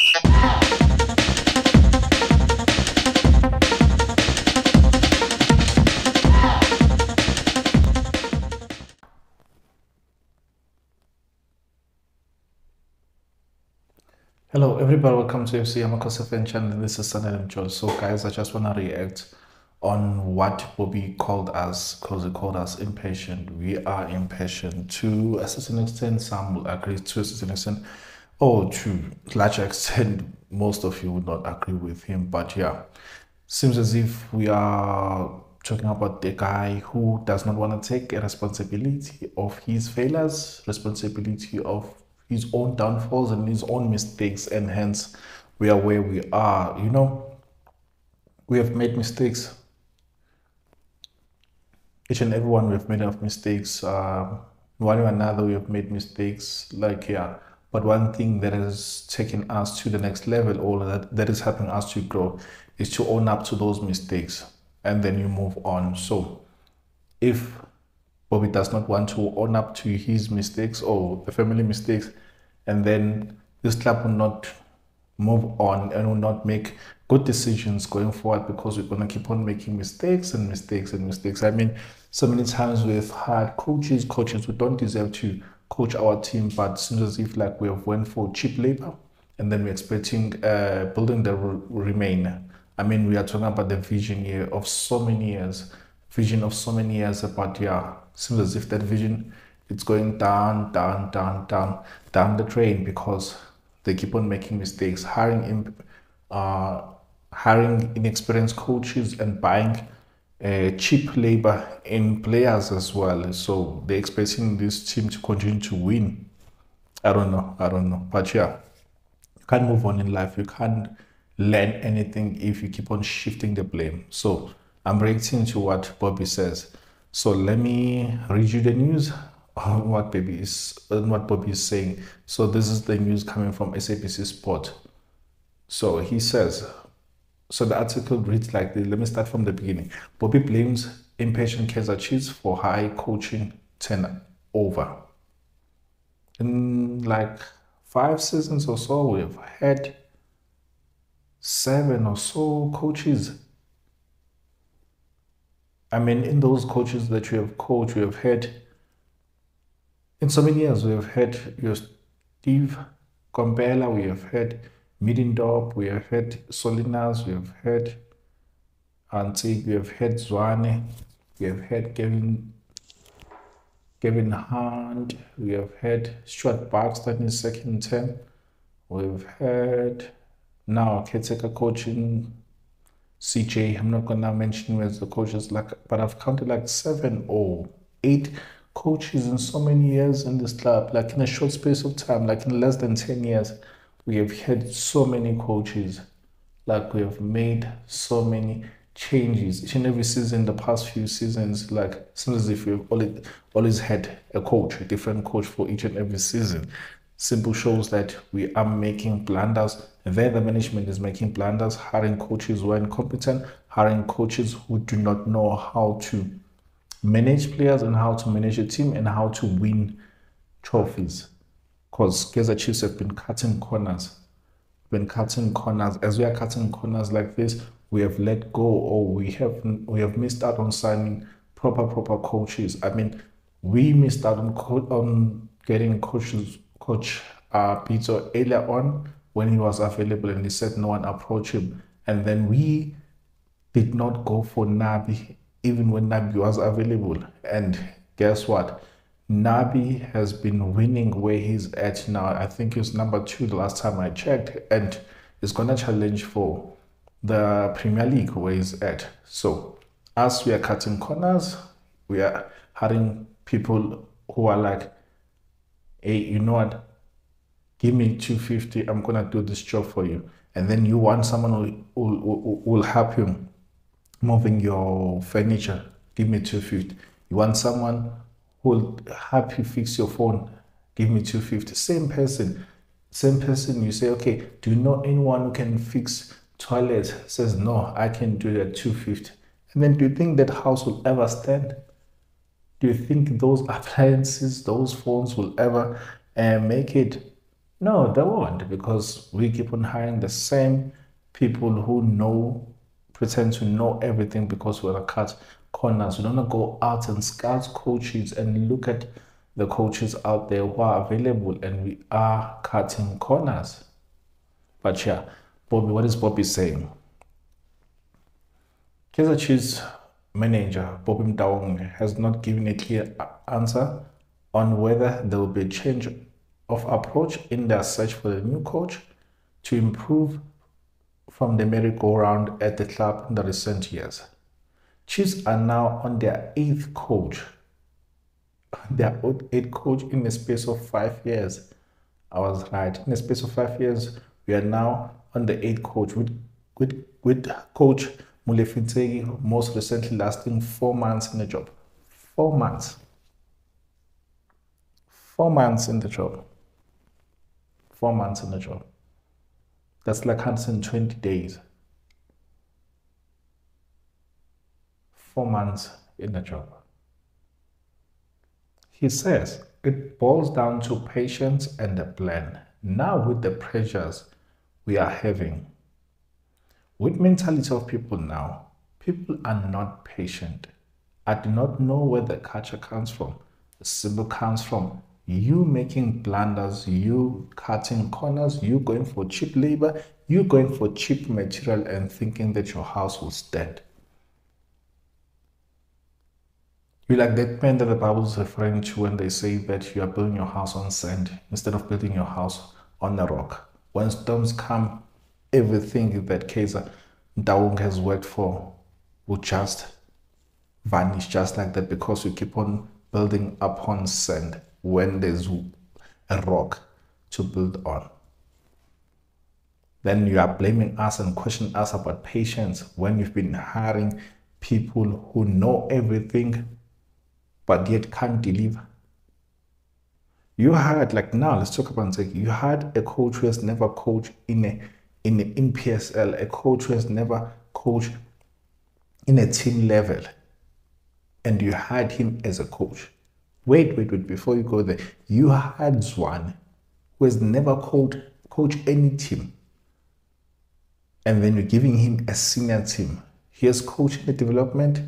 Hello, everybody. Welcome to FC Amakhosi channel. This is Sunday Joe. So, guys, I just want to react on what Bobby called us, because he called us impatient. We are impatient to a certain extent. Some will agree to a certain extent, or to a large extent, most of you would not agree with him. But yeah, seems as if we are talking about the guy who does not want to take a responsibility of his failures, responsibility of his own downfalls and his own mistakes, and hence we are where we are. You know, we have made mistakes. Each and everyone we have made of mistakes. One or another we have made mistakes. Like yeah, but one thing that has taken us to the next level, or that is helping us to grow, is to own up to those mistakes, and then you move on. So if Bobby does not want to own up to his mistakes or the family mistakes, and then this club will not move on and will not make good decisions going forward, because we're going to keep on making mistakes and mistakes and mistakes. I mean, so many times we've had coaches who don't deserve to coach our team, but it seems as if like we have went for cheap labor, and then we're expecting building that will remain. I mean, we are talking about the vision here of so many years, but yeah, seems as if that vision, it's going down, down, down, down, down the drain, because they keep on making mistakes, hiring inexperienced coaches and buying cheap labor in players as well. So they're expecting this team to continue to win. I don't know. But yeah, you can't move on in life. You can't learn anything if you keep on shifting the blame. So I'm reacting to what Bobby says. So let me read you the news on what Bobby is saying. So this is the news coming from SABC Sport. So he says, so the article reads like this. Let me start from the beginning. Bobby blames impatient Kaizer Chiefs for high coaching turnover. In like 5 seasons or so, we've had 7 or so coaches. I mean, in those coaches that you have coached, we have had, in so many years, we have had your Steve Kompela, we have had Middendorp, we have had Solinas, we have had Antique, we have had Zwane, we have had Kevin Hunt, we have had Stuart Baxter in his second term, we've had now caretaker coaching CJ. I'm not gonna mention who as the coaches, like, but I've counted like 7 or 8 coaches in so many years in this club, like in a short space of time, like in less than 10 years. We have had so many coaches, like we have made so many changes each and every season. The past few seasons, like seems as if we've always had a coach, a different coach for each and every season. Simple shows that we are making blunders. There, the management is making blunders, hiring coaches who are incompetent, hiring coaches who do not know how to manage players and how to manage a team and how to win trophies. Because Kaizer Chiefs have been cutting corners. As we are cutting corners like this, we have let go, or we have missed out on signing proper coaches. I mean, we missed out on getting coach Peter earlier on when he was available, and he said no one approach him. And then we did not go for Nabi even when Nabi was available. And guess what? Nabi has been winning where he's at now. I think he's number 2 the last time I checked, and is gonna challenge for the Premier League where he's at. So as we are cutting corners, we are hiring people who are like, hey, you know what? Give me 250. I'm gonna do this job for you. And then you want someone who will help you moving your furniture. Give me 250. You want someone who will help you fix your phone. Give me 250. Same person. You say, okay, do you know anyone who can fix toilets? Says, no, I can do that, 250. And then do you think that house will ever stand? Do you think those appliances, those phones will ever make it? No, they won't because we keep on hiring the same people who pretend to know everything because we want to cut corners. We don't want to go out and scout coaches and look at the coaches out there who are available, and we are cutting corners. But yeah, Bobby, what is Bobby saying? Kaizer Chiefs manager Bobby Mtaung has not given a clear answer on whether there will be a change of approach in their search for a new coach to improve from the merry-go-round at the club in the recent years. Chiefs are now on their eighth coach. Their eighth coach in the space of 5 years. I was right. In the space of 5 years, we are now on the eighth coach with coach Mulefintegi most recently lasting 4 months in the job. 4 months. 4 months in the job. 4 months in the job. That's like 120 days. 4 months in the job. He says it boils down to patience and a plan. Now, with the pressures we are having, with mentality of people now, people are not patient. I do not know where the culture comes from. The symbol comes from you making blunders, you cutting corners, you going for cheap labor, you going for cheap material and thinking that your house will stand. You're like that man that the Bible is referring to when they say that you are building your house on sand instead of building your house on a rock. When storms come, everything that Kaizer Ndaung has worked for will just vanish just like that because you keep on building upon sand when there's a rock to build on. Then you are blaming us and questioning us about patience when you've been hiring people who know everything but yet can't deliver. You had like now let's talk about it. You had a coach who has never coached in PSL, a coach who has never coached in a team level, and you had him as a coach. Wait, before you go there, you had one who has never coached any team, and then you're giving him a senior team. He has coached the development,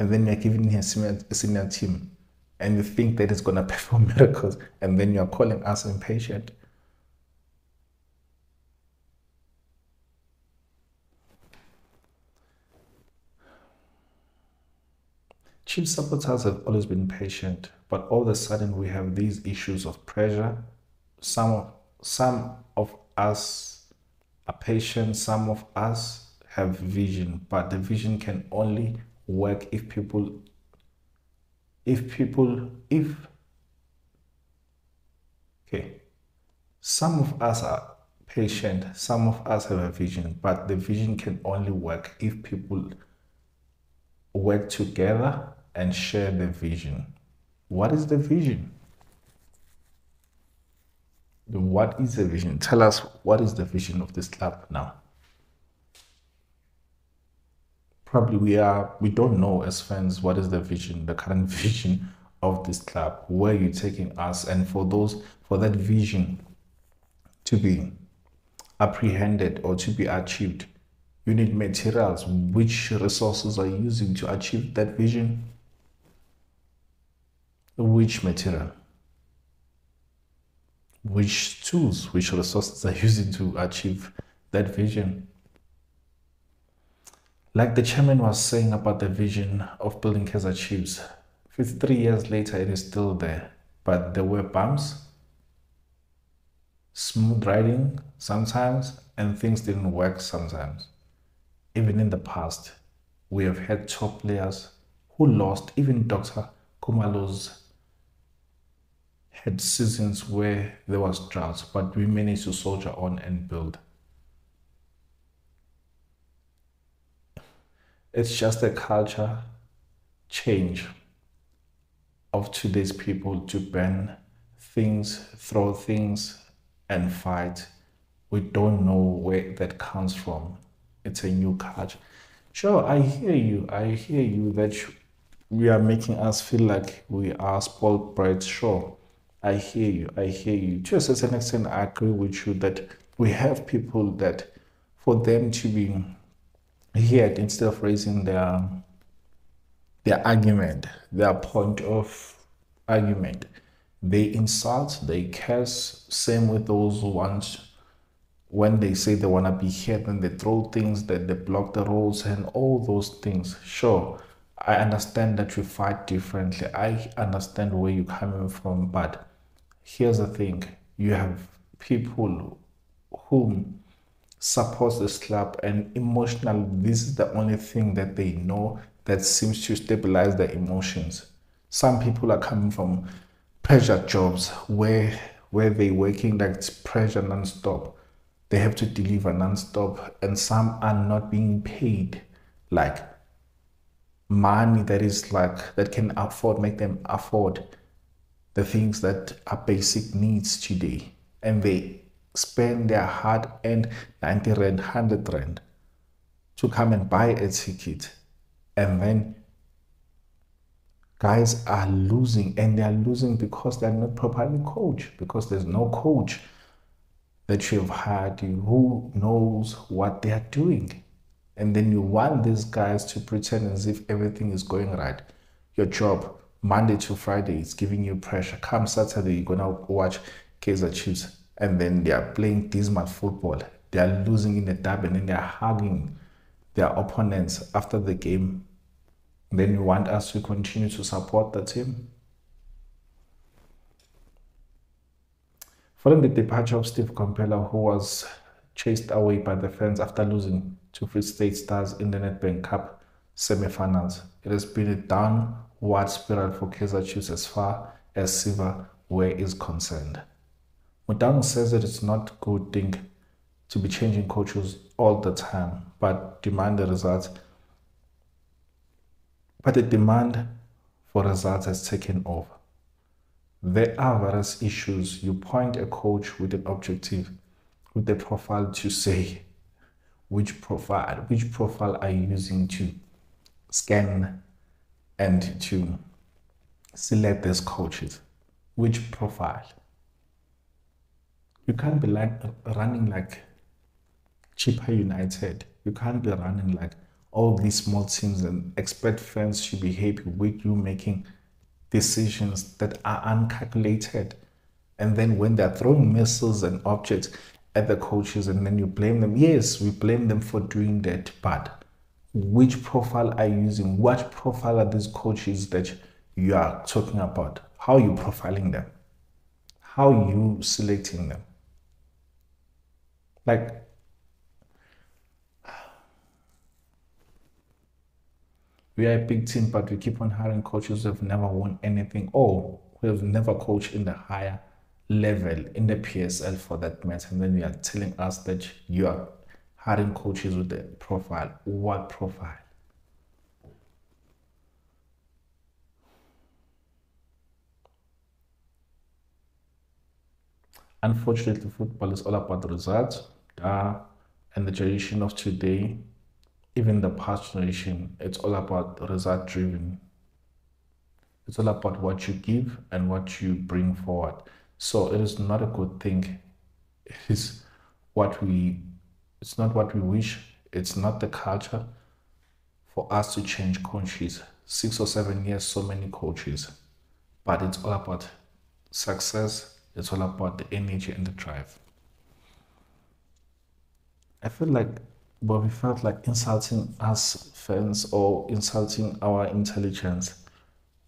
and then you're giving him a senior team, and you think that it's going to perform miracles, and then you're calling us impatient. Chief supporters have always been patient, but all of a sudden we have these issues of pressure. Some of us are patient, some of us have vision, but the vision can only work if okay, some of us are patient, some of us have a vision, but the vision can only work if people work together and share the vision. What is the vision? What is the vision? Tell us what is the vision of this club now. Probably we don't know as fans what is the vision, the current vision of this club, where you're taking us, and for that vision to be apprehended or to be achieved, you need materials. Which resources are you using to achieve that vision? Which material? Which tools, which resources are you using to achieve that vision? Like the chairman was saying about the vision of building Kaizer Chiefs, 53 years later, it is still there. But there were bumps, smooth riding sometimes, and things didn't work sometimes. Even in the past, we have had top players who lost. Even Dr. Kumalo's had seasons where there was droughts, but we managed to soldier on and build. It's just a culture change of today's people to ban things, throw things, and fight. We don't know where that comes from. It's a new culture. Sure, I hear you. I hear you that we are making us feel like we are spoiled brats. Sure, I hear you. I hear you. To a certain extent, I agree with you that we have people that for them to be heard instead of raising their argument, their point of argument, they insult, they curse. Same with those who want, when they say they want to be heard, and they throw things, that they block the roads and all those things. Sure, I understand that you fight differently. I understand where you're coming from, but here's the thing: you have people whom supports this club, and emotional, this is the only thing that they know that seems to stabilize their emotions. Some people are coming from pressure jobs where they working like it's pressure non-stop. They have to deliver non-stop, and some are not being paid like money that is like that can afford, make them afford the things that are basic needs today. And they spend their hard earned 90 rand, 100 rand to come and buy a ticket. And then guys are losing, and they are losing because they're not properly coached, because there's no coach that you have had who knows what they are doing. And then you want these guys to pretend as if everything is going right. Your job, Monday to Friday, is giving you pressure. Come Saturday, you're gonna watch Kaizer Chiefs, and then they are playing dismal football. They are losing in the derby, and then they are hugging their opponents after the game. Then you want us to continue to support the team. Following the departure of Steve Compella, who was chased away by the fans after losing to Free State Stars in the Nedbank Cup semi-finals, it has been a downward spiral for Kaizer Chiefs as far as silverware is concerned. Mutang says that it's not a good thing to be changing coaches all the time, but demand the results. But the demand for results has taken over. There are various issues. You point a coach with an objective, with a profile to say which profile are you using to scan and to select these coaches? Which profile? You can't be like running like Chipper United. You can't be running like all these small teams and expect fans to be happy with you making decisions that are uncalculated. And then when they're throwing missiles and objects at the coaches, and then you blame them. Yes, we blame them for doing that, but which profile are you using? What profile are these coaches that you are talking about? How are you profiling them? How are you selecting them? Like, we are a big team, but we keep on hiring coaches who have never won anything, or who have never coached in the higher level in the PSL for that matter. And then you are telling us that you are hiring coaches with a profile. What profile? Unfortunately, football is all about the results. And the generation of today, even the past generation, it's all about result driven. It's all about what you give and what you bring forward. So it is not a good thing. It is what we, it's not what we wish. It's not the culture for us to change coaches. 6 or 7 years, so many coaches. But it's all about success. It's all about the energy and the drive. I feel like Bobby felt like insulting us fans or insulting our intelligence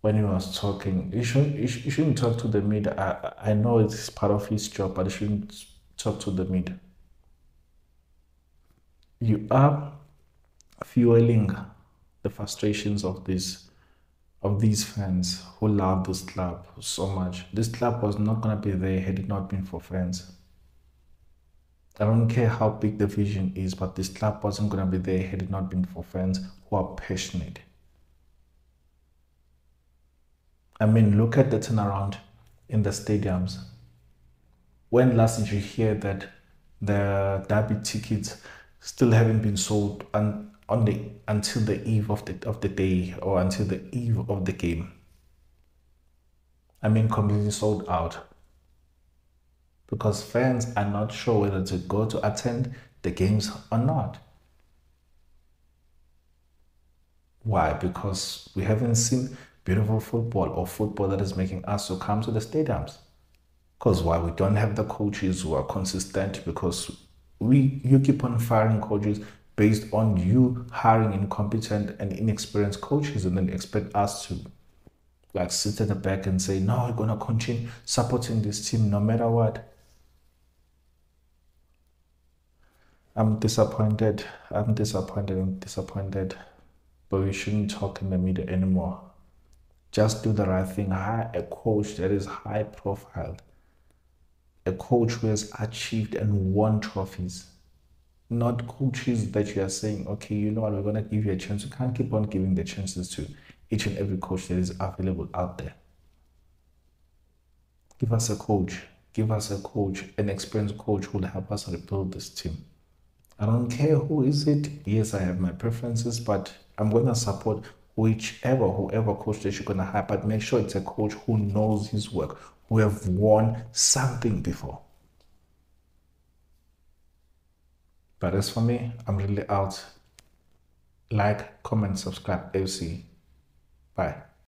when he was talking. You shouldn't talk to the media. I know it's part of his job, but you shouldn't talk to the media. You are fueling the frustrations of these fans who love this club so much. This club was not gonna be there had it not been for fans. I don't care how big the vision is, but this club wasn't gonna be there had it not been for fans who are passionate. I mean, look at the turnaround in the stadiums. When last did you hear that the derby tickets still haven't been sold on the until the eve of the day, or until the eve of the game? completely sold out because fans are not sure whether to go to attend the games or not. Why? Because we haven't seen beautiful football or football that is making us to come to the stadiums. Because why? We don't have the coaches who are consistent because you keep on firing coaches based on you hiring incompetent and inexperienced coaches and then expect us to like sit at the back and say, no, we're gonna continue supporting this team no matter what. I'm disappointed. I'm disappointed. But we shouldn't talk in the media anymore. Just do the right thing. Hire a coach that is high profile, a coach who has achieved and won trophies, not coaches that you are saying, okay, you know what, we're going to give you a chance. You can't keep on giving the chances to each and every coach that is available out there. Give us a coach. Give us a coach, an experienced coach who will help us rebuild this team. I don't care who is it. Yes, I have my preferences, but I'm gonna support whoever coach that you're gonna hire. But make sure it's a coach who knows his work, who have won something before. But as for me, I'm really out. Like, comment, subscribe, LC. Bye.